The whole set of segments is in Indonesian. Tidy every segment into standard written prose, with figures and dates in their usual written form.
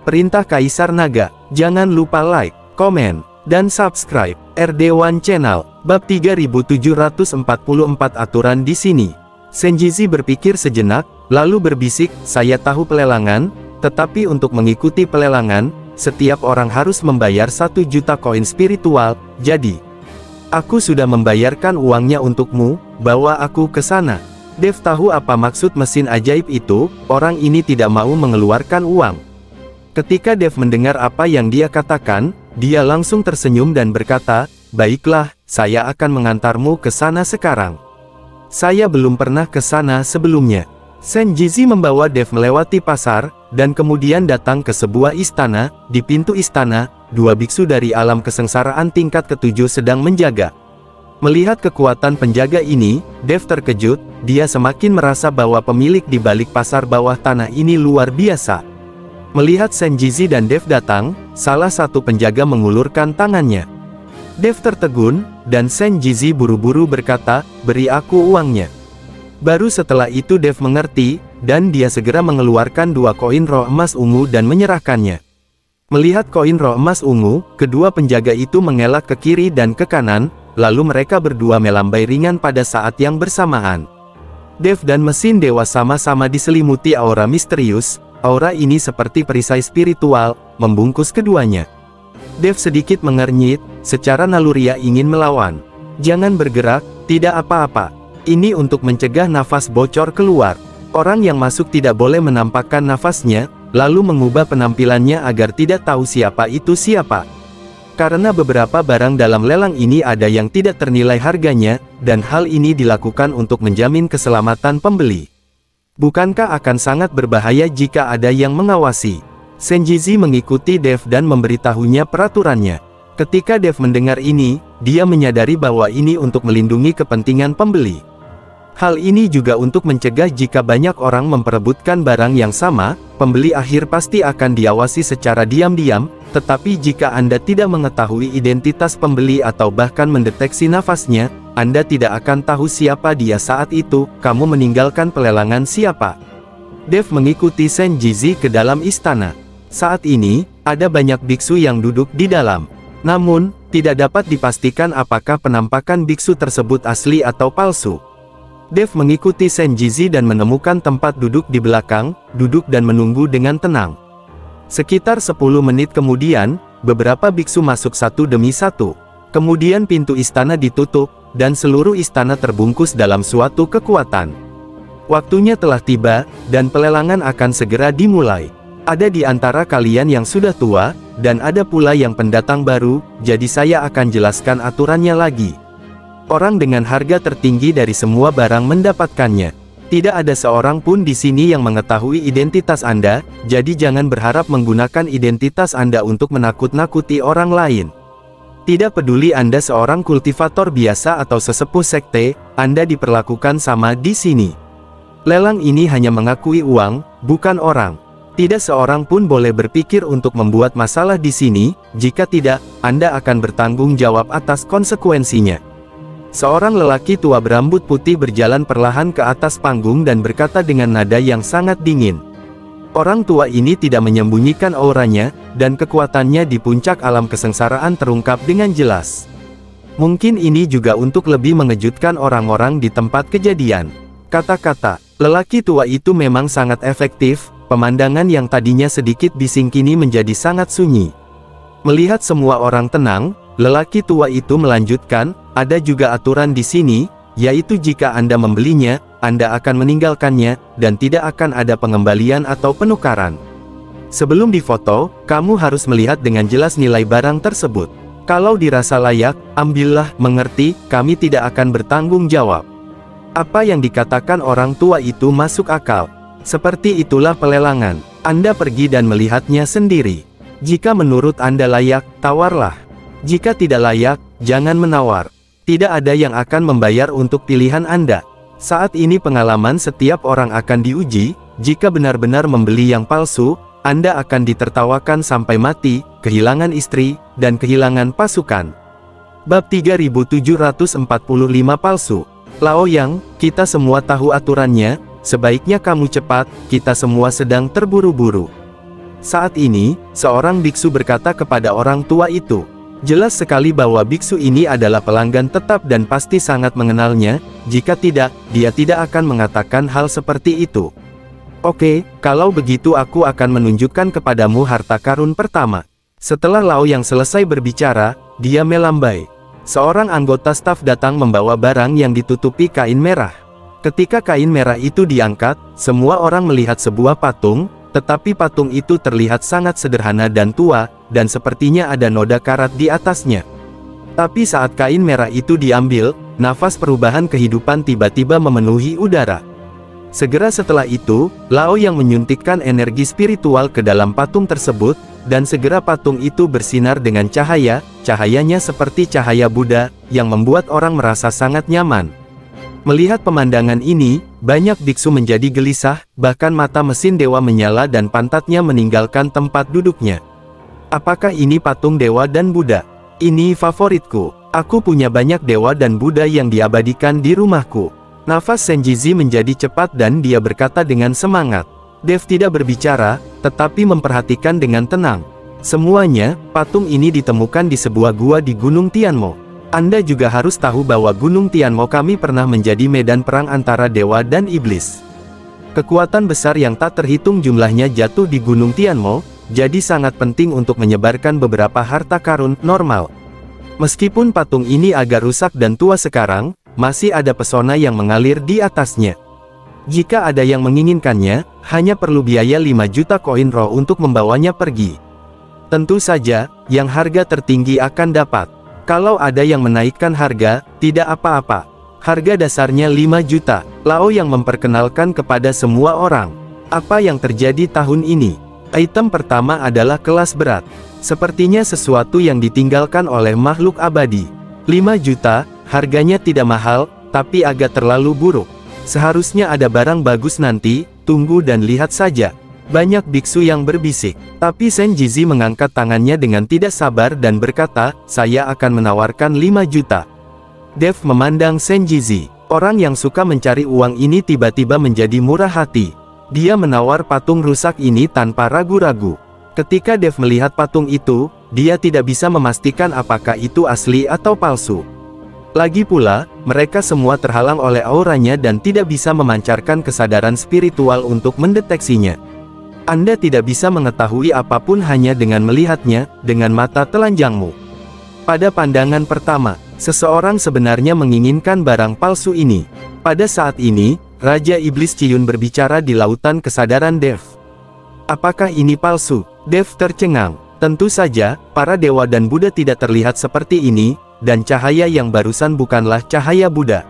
Perintah Kaisar Naga. Jangan lupa like, komen, dan subscribe RD1 Channel. Bab 3744 aturan di sini. Senjizi berpikir sejenak, lalu berbisik, saya tahu pelelangan, tetapi untuk mengikuti pelelangan, setiap orang harus membayar 1 juta koin spiritual, jadi aku sudah membayarkan uangnya untukmu, bawa aku ke sana. Dev tahu apa maksud mesin ajaib itu, orang ini tidak mau mengeluarkan uang. Ketika Dev mendengar apa yang dia katakan, dia langsung tersenyum dan berkata, baiklah, saya akan mengantarmu ke sana sekarang. Saya belum pernah ke sana sebelumnya. Senjizi membawa Dev melewati pasar, dan kemudian datang ke sebuah istana. Di pintu istana, 2 biksu dari alam kesengsaraan tingkat ke-7 sedang menjaga. Melihat kekuatan penjaga ini, Dev terkejut, dia semakin merasa bahwa pemilik di balik pasar bawah tanah ini luar biasa. Melihat Senjizi dan Dev datang, salah satu penjaga mengulurkan tangannya. Dev tertegun, dan Senjizi buru-buru berkata, beri aku uangnya. Baru setelah itu Dev mengerti, dan dia segera mengeluarkan 2 koin roh emas ungu dan menyerahkannya. Melihat koin roh emas ungu, kedua penjaga itu mengelak ke kiri dan ke kanan, lalu mereka berdua melambai ringan pada saat yang bersamaan. Dev dan mesin dewa sama-sama diselimuti aura misterius. Aura ini seperti perisai spiritual, membungkus keduanya. Dev sedikit mengernyit, secara naluriah ingin melawan. Jangan bergerak, tidak apa-apa. Ini untuk mencegah nafas bocor keluar. Orang yang masuk tidak boleh menampakkan nafasnya, lalu mengubah penampilannya agar tidak tahu siapa itu siapa. Karena beberapa barang dalam lelang ini ada yang tidak ternilai harganya, dan hal ini dilakukan untuk menjamin keselamatan pembeli. Bukankah akan sangat berbahaya jika ada yang mengawasi? Senjizi mengikuti Dev dan memberitahunya peraturannya. Ketika Dev mendengar ini, dia menyadari bahwa ini untuk melindungi kepentingan pembeli. Hal ini juga untuk mencegah jika banyak orang memperebutkan barang yang sama, pembeli akhir pasti akan diawasi secara diam-diam, tetapi jika Anda tidak mengetahui identitas pembeli atau bahkan mendeteksi nafasnya, Anda tidak akan tahu siapa dia saat itu, kamu meninggalkan pelelangan siapa. Dev mengikuti Senjizi ke dalam istana. Saat ini, ada banyak biksu yang duduk di dalam. Namun, tidak dapat dipastikan apakah penampakan biksu tersebut asli atau palsu. Dev mengikuti Senjizi dan menemukan tempat duduk di belakang, duduk dan menunggu dengan tenang. Sekitar 10 menit kemudian, beberapa biksu masuk satu demi satu. Kemudian pintu istana ditutup, dan seluruh istana terbungkus dalam suatu kekuatan. Waktunya telah tiba, dan pelelangan akan segera dimulai. Ada di antara kalian yang sudah tua, dan ada pula yang pendatang baru, jadi saya akan jelaskan aturannya lagi. Orang dengan harga tertinggi dari semua barang mendapatkannya. Tidak ada seorang pun di sini yang mengetahui identitas Anda, jadi jangan berharap menggunakan identitas Anda untuk menakut-nakuti orang lain. Tidak peduli Anda seorang kultivator biasa atau sesepuh sekte, Anda diperlakukan sama di sini. Lelang ini hanya mengakui uang, bukan orang. Tidak seorang pun boleh berpikir untuk membuat masalah di sini, jika tidak, Anda akan bertanggung jawab atas konsekuensinya. Seorang lelaki tua berambut putih berjalan perlahan ke atas panggung dan berkata dengan nada yang sangat dingin. Orang tua ini tidak menyembunyikan auranya, dan kekuatannya di puncak alam kesengsaraan terungkap dengan jelas. Mungkin ini juga untuk lebih mengejutkan orang-orang di tempat kejadian. Kata-kata lelaki tua itu memang sangat efektif, pemandangan yang tadinya sedikit bising kini menjadi sangat sunyi. Melihat semua orang tenang, lelaki tua itu melanjutkan, ada juga aturan di sini, yaitu jika Anda membelinya, Anda akan meninggalkannya, dan tidak akan ada pengembalian atau penukaran. Sebelum difoto, kamu harus melihat dengan jelas nilai barang tersebut. Kalau dirasa layak, ambillah, mengerti, kami tidak akan bertanggung jawab. Apa yang dikatakan orang tua itu masuk akal. Seperti itulah pelelangan. Anda pergi dan melihatnya sendiri. Jika menurut Anda layak, tawarlah. Jika tidak layak, jangan menawar. Tidak ada yang akan membayar untuk pilihan Anda. Saat ini pengalaman setiap orang akan diuji, jika benar-benar membeli yang palsu, Anda akan ditertawakan sampai mati, kehilangan istri, dan kehilangan pasukan. Bab 3745 palsu. Laoyang, kita semua tahu aturannya, sebaiknya kamu cepat, kita semua sedang terburu-buru. Saat ini, seorang biksu berkata kepada orang tua itu. Jelas sekali bahwa biksu ini adalah pelanggan tetap dan pasti sangat mengenalnya, jika tidak, dia tidak akan mengatakan hal seperti itu. Oke, kalau begitu aku akan menunjukkan kepadamu harta karun pertama. Setelah Lao Yang selesai berbicara, dia melambai. Seorang anggota staf datang membawa barang yang ditutupi kain merah. Ketika kain merah itu diangkat, semua orang melihat sebuah patung, tetapi patung itu terlihat sangat sederhana dan tua, dan sepertinya ada noda karat di atasnya. Tapi saat kain merah itu diambil, nafas perubahan kehidupan tiba-tiba memenuhi udara. Segera setelah itu, Lao Yang menyuntikkan energi spiritual ke dalam patung tersebut, dan segera patung itu bersinar dengan cahaya, cahayanya seperti cahaya Buddha, yang membuat orang merasa sangat nyaman. Melihat pemandangan ini, banyak biksu menjadi gelisah, bahkan mata mesin dewa menyala dan pantatnya meninggalkan tempat duduknya. Apakah ini patung dewa dan Buddha? Ini favoritku. Aku punya banyak dewa dan Buddha yang diabadikan di rumahku. Nafas Senjizi menjadi cepat dan dia berkata dengan semangat. Dev tidak berbicara, tetapi memperhatikan dengan tenang. Semuanya, patung ini ditemukan di sebuah gua di Gunung Tianmo. Anda juga harus tahu bahwa Gunung Tianmo kami pernah menjadi medan perang antara dewa dan iblis. Kekuatan besar yang tak terhitung jumlahnya jatuh di Gunung Tianmo, jadi sangat penting untuk menyebarkan beberapa harta karun normal. Meskipun patung ini agak rusak dan tua sekarang, masih ada pesona yang mengalir di atasnya. Jika ada yang menginginkannya, hanya perlu biaya 5 juta koin roh untuk membawanya pergi. Tentu saja, yang harga tertinggi akan dapat. Kalau ada yang menaikkan harga, tidak apa-apa. Harga dasarnya 5 juta. Lao Yang memperkenalkan kepada semua orang. Apa yang terjadi tahun ini? Item pertama adalah kelas berat. Sepertinya sesuatu yang ditinggalkan oleh makhluk abadi. 5 juta, harganya tidak mahal, tapi agak terlalu buruk. Seharusnya ada barang bagus nanti, tunggu dan lihat saja. Banyak biksu yang berbisik. Tapi Senjizi mengangkat tangannya dengan tidak sabar dan berkata, saya akan menawarkan 5 juta. Dev memandang Senjizi. Orang yang suka mencari uang ini tiba-tiba menjadi murah hati. Dia menawar patung rusak ini tanpa ragu-ragu. Ketika Dev melihat patung itu, dia tidak bisa memastikan apakah itu asli atau palsu. Lagi pula, mereka semua terhalang oleh auranya dan tidak bisa memancarkan kesadaran spiritual untuk mendeteksinya. Anda tidak bisa mengetahui apapun hanya dengan melihatnya, dengan mata telanjangmu. Pada pandangan pertama, seseorang sebenarnya menginginkan barang palsu ini. Pada saat ini, Raja Iblis Ciyun berbicara di lautan kesadaran Dev. Apakah ini palsu? Dev tercengang. Tentu saja, para dewa dan Buddha tidak terlihat seperti ini, dan cahaya yang barusan bukanlah cahaya Buddha.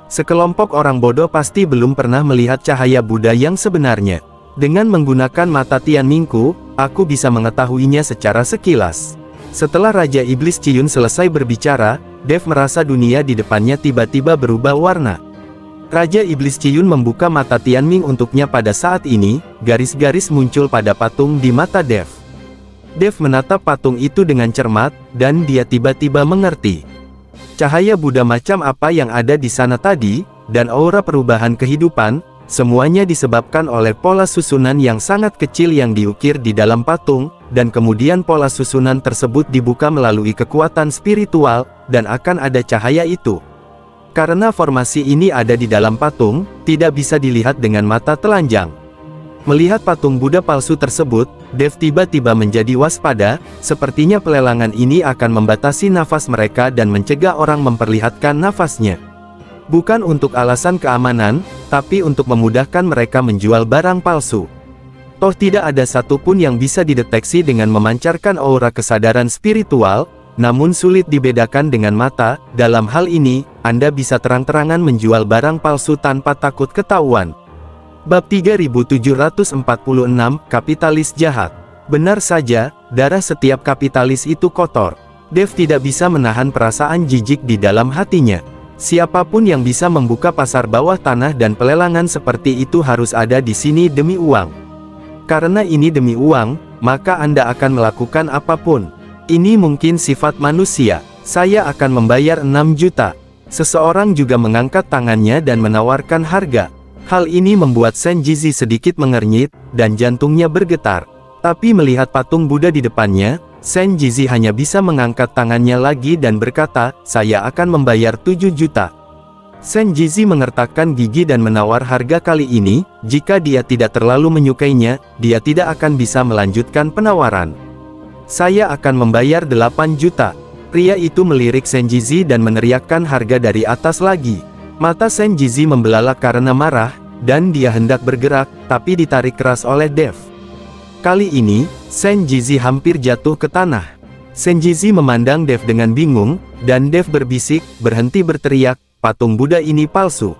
Sekelompok orang bodoh pasti belum pernah melihat cahaya Buddha yang sebenarnya. Dengan menggunakan mata Tianmingku, aku bisa mengetahuinya secara sekilas. Setelah Raja Iblis Ciyun selesai berbicara, Dev merasa dunia di depannya tiba-tiba berubah warna. Raja Iblis Ciyun membuka mata Tianming untuknya pada saat ini, garis-garis muncul pada patung di mata Dev. Dev menatap patung itu dengan cermat, dan dia tiba-tiba mengerti. Cahaya Buddha macam apa yang ada di sana tadi, dan aura perubahan kehidupan, semuanya disebabkan oleh pola susunan yang sangat kecil yang diukir di dalam patung, dan kemudian pola susunan tersebut dibuka melalui kekuatan spiritual, dan akan ada cahaya itu. Karena formasi ini ada di dalam patung, tidak bisa dilihat dengan mata telanjang. Melihat patung Buddha palsu tersebut, Dev tiba-tiba menjadi waspada, sepertinya pelelangan ini akan membatasi nafas mereka dan mencegah orang memperlihatkan nafasnya. Bukan untuk alasan keamanan, tapi untuk memudahkan mereka menjual barang palsu. Toh tidak ada satupun yang bisa dideteksi dengan memancarkan aura kesadaran spiritual, namun sulit dibedakan dengan mata. Dalam hal ini, Anda bisa terang-terangan menjual barang palsu tanpa takut ketahuan. Bab 3746, Kapitalis Jahat. Benar saja, darah setiap kapitalis itu kotor. Dev tidak bisa menahan perasaan jijik di dalam hatinya. Siapapun yang bisa membuka pasar bawah tanah dan pelelangan seperti itu harus ada di sini demi uang. Karena ini demi uang, maka Anda akan melakukan apapun. Ini mungkin sifat manusia. Saya akan membayar 6 juta. Seseorang juga mengangkat tangannya dan menawarkan harga. Hal ini membuat Senjizi sedikit mengernyit, dan jantungnya bergetar. Tapi melihat patung Buddha di depannya, Senjizi hanya bisa mengangkat tangannya lagi dan berkata, "Saya akan membayar 7 juta." Senjizi mengertakkan gigi dan menawar harga kali ini. Jika dia tidak terlalu menyukainya, dia tidak akan bisa melanjutkan penawaran. "Saya akan membayar 8 juta." Pria itu melirik Senjizi dan meneriakkan harga dari atas lagi. Mata Senjizi membelalak karena marah, dan dia hendak bergerak, tapi ditarik keras oleh Dev. Kali ini, Senjizi hampir jatuh ke tanah. Senjizi memandang Dev dengan bingung, dan Dev berbisik, "Berhenti berteriak, patung Buddha ini palsu."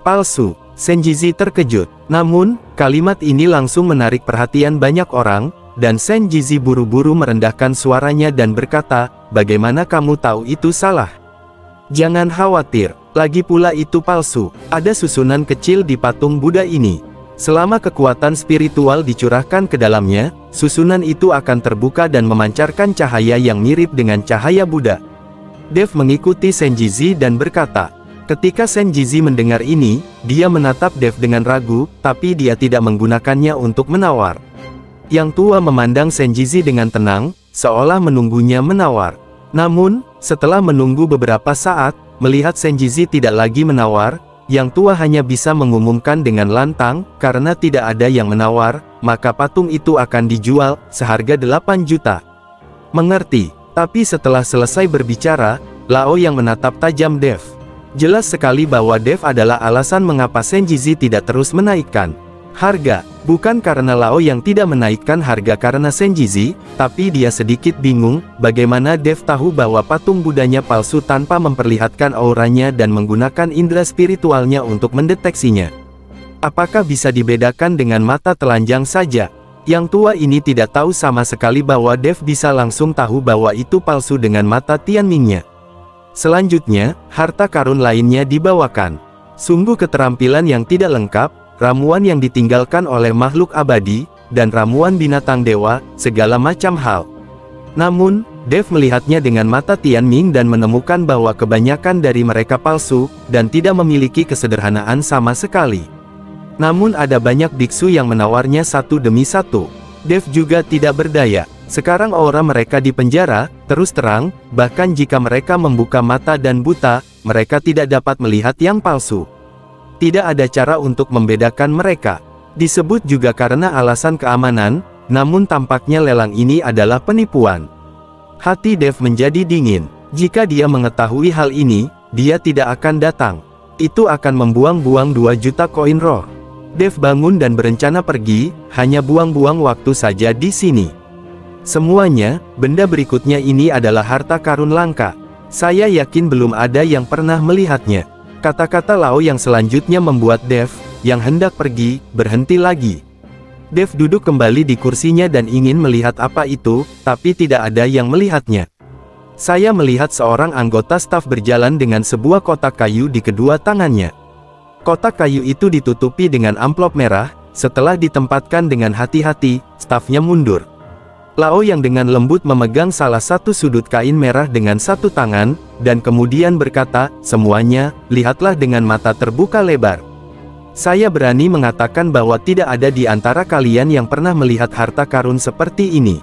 "Palsu?" Senjizi terkejut. Namun, kalimat ini langsung menarik perhatian banyak orang, dan Senjizi buru-buru merendahkan suaranya dan berkata, "Bagaimana kamu tahu itu salah? Jangan khawatir, lagi pula itu palsu. Ada susunan kecil di patung Buddha ini. Selama kekuatan spiritual dicurahkan ke dalamnya, susunan itu akan terbuka dan memancarkan cahaya yang mirip dengan cahaya Buddha." Dev mengikuti Senjizi dan berkata. Ketika Senjizi mendengar ini, dia menatap Dev dengan ragu, tapi dia tidak menggunakannya untuk menawar. Yang tua memandang Senjizi dengan tenang, seolah menunggunya menawar. Namun, setelah menunggu beberapa saat, melihat Senjizi tidak lagi menawar, yang tua hanya bisa mengumumkan dengan lantang, karena tidak ada yang menawar, maka patung itu akan dijual, seharga 8 juta. Mengerti. Tapi setelah selesai berbicara, Lao yang menatap tajam Dev. Jelas sekali bahwa Dev adalah alasan mengapa Senjizi tidak terus menaikkan harga. Bukan karena Lao yang tidak menaikkan harga karena Senjizi, tapi dia sedikit bingung, bagaimana Dev tahu bahwa patung Budanya palsu tanpa memperlihatkan auranya dan menggunakan indera spiritualnya untuk mendeteksinya. Apakah bisa dibedakan dengan mata telanjang saja? Yang tua ini tidak tahu sama sekali bahwa Dev bisa langsung tahu bahwa itu palsu dengan mata Tianmingnya. Selanjutnya, harta karun lainnya dibawakan. Sungguh keterampilan yang tidak lengkap, ramuan yang ditinggalkan oleh makhluk abadi, dan ramuan binatang dewa, segala macam hal. Namun, Dev melihatnya dengan mata Tianming dan menemukan bahwa kebanyakan dari mereka palsu, dan tidak memiliki kesederhanaan sama sekali. Namun ada banyak biksu yang menawarnya satu demi satu. Dev juga tidak berdaya. Sekarang aura mereka di penjara, terus terang, bahkan jika mereka membuka mata dan buta, mereka tidak dapat melihat yang palsu. Tidak ada cara untuk membedakan mereka. Disebut juga karena alasan keamanan, namun tampaknya lelang ini adalah penipuan. Hati Dev menjadi dingin. Jika dia mengetahui hal ini, dia tidak akan datang. Itu akan membuang-buang 2 juta koin roh. Dev bangun dan berencana pergi, hanya buang-buang waktu saja di sini. Semuanya, benda berikutnya ini adalah harta karun langka. Saya yakin belum ada yang pernah melihatnya. Kata-kata Lao yang selanjutnya membuat Dev, yang hendak pergi, berhenti lagi. Dev duduk kembali di kursinya dan ingin melihat apa itu, tapi tidak ada yang melihatnya. Saya melihat seorang anggota staf berjalan dengan sebuah kotak kayu di kedua tangannya. Kotak kayu itu ditutupi dengan amplop merah. Setelah ditempatkan dengan hati-hati, stafnya mundur. Lao yang dengan lembut memegang salah satu sudut kain merah dengan satu tangan, dan kemudian berkata, "Semuanya, lihatlah dengan mata terbuka lebar. Saya berani mengatakan bahwa tidak ada di antara kalian yang pernah melihat harta karun seperti ini.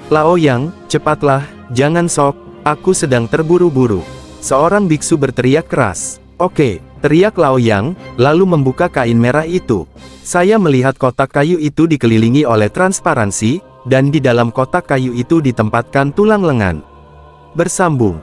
Lao Yang, cepatlah, jangan sok, aku sedang terburu-buru." Seorang biksu berteriak keras. "Oke," teriak Lao Yang, lalu membuka kain merah itu. Saya melihat kotak kayu itu dikelilingi oleh transparansi, dan di dalam kotak kayu itu ditempatkan tulang lengan. Bersambung.